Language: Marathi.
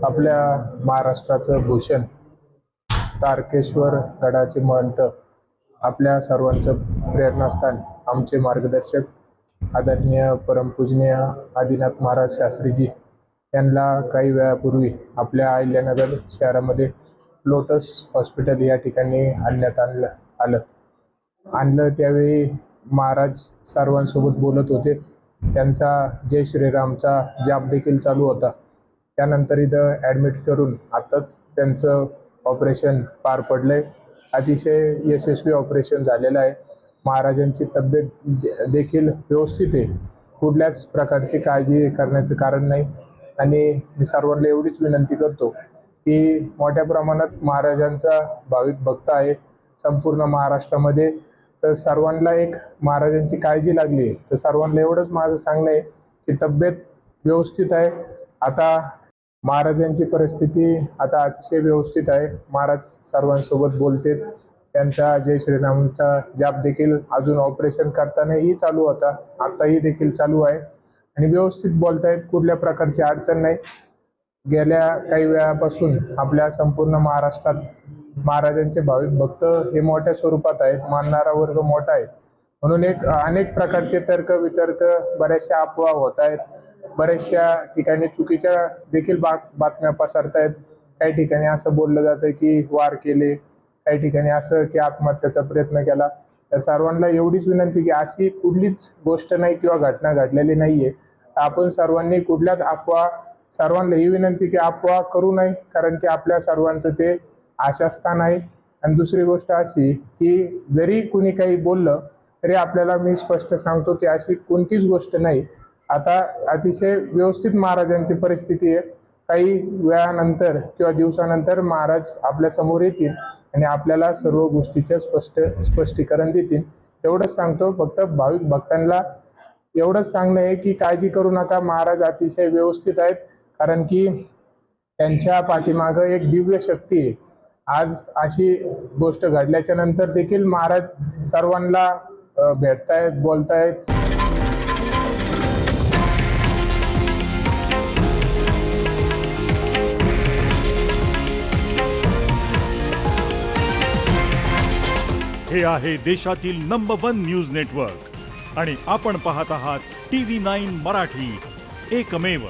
आपल्या महाराष्ट्राचं भूषण तारकेश्वर गडाचे महंत, आपल्या सर्वांचं प्रेरणास्थान, आमचे मार्गदर्शक आदरणीय परमपूजनीय आदिनाथ महाराज शास्त्रीजी यांना काही वेळापूर्वी आपल्या अहिल्यानगर शहरामध्ये लोटस हॉस्पिटल या ठिकाणी आणण्यात आणलं त्यावेळी महाराज सर्वांसोबत बोलत होते. त्यांचा जय श्रीरामचा जाप देखील चालू होता. त्यानंतर इथं ॲडमिट करून आताच त्यांचं ऑपरेशन पार पडलंय. अतिशय यशस्वी ऑपरेशन झालेलं आहे. महाराजांची तब्येत देखील व्यवस्थित आहे. कुठल्याच प्रकारची काळजी करण्याचं कारण नाही. आणि मी सर्वांना एवढीच विनंती करतो की मोठ्या प्रमाणात महाराजांचा भाविक भक्त आहे संपूर्ण महाराष्ट्रामध्ये. तर सर्वांना एक महाराजांची काळजी लागली आहे. तर सर्वांना एवढंच माझं सांगणं आहे की तब्येत व्यवस्थित आहे. आता महाराजांची परिस्थिती आता अतिशय व्यवस्थित आहे. महाराज सर्वांसोबत बोलते. त्यांचा जय श्रीरामचा जाप देखील अजून ऑपरेशन करतानाही चालू होता, आताही देखील चालू आहे आणि व्यवस्थित बोलतायत. कुठल्या प्रकारची अडचण नाही. गेल्या काही वेळापासून आपल्या संपूर्ण महाराष्ट्रात महाराजांचे भाविक भक्त हे मोठ्या स्वरूपात आहेत. मानणारा वर्ग मोठा आहे. म्हणून अनेक प्रकारचे तर्क वितर्क, बऱ्याचशा अफवा होत आहेत. बऱ्याचशा ठिकाणी चुकीच्या देखील बातम्या पसरतायत. काही ठिकाणी असं बोललं जातं की वार केले, काही ठिकाणी असं की आत्महत्येचा प्रयत्न केला. तर सर्वांना एवढीच विनंती की अशी कुठलीच गोष्ट नाही किंवा घटना घडलेली नाहीये. आपण सर्वांनी कुठल्याच अफवा, सर्वांना ही विनंती की अफवा करू नये, कारण की आपल्या सर्वांचं ते आशास्थान आहे. आणि दुसरी गोष्ट अशी की जरी कुणी काही बोललं तरी आपल्याला मी स्पष्ट सांगतो की अशी कोणतीच गोष्ट नाही. आता अतिशय व्यवस्थित महाराजांची परिस्थिती आहे. काही वेळानंतर किंवा दिवसानंतर महाराज आपल्या समोर येतील आणि आपल्याला सर्व गोष्टीचं स्पष्टीकरण देतील. एवढंच सांगतो. फक्त भाविक भक्तांना एवढंच सांगणं आहे की काळजी करू नका. महाराज अतिशय व्यवस्थित आहेत, कारण की त्यांच्या पाठीमागं एक दिव्य शक्ती आहे. आज अशी गोष्ट घडल्याच्या नंतर देखील महाराज सर्वांना भेटतायत, बोलतायत. हे आहे देशातील नंबर 1 न्यूज नेटवर्क आणि आपण पाहत आहात TV9 मराठी, एकमेव.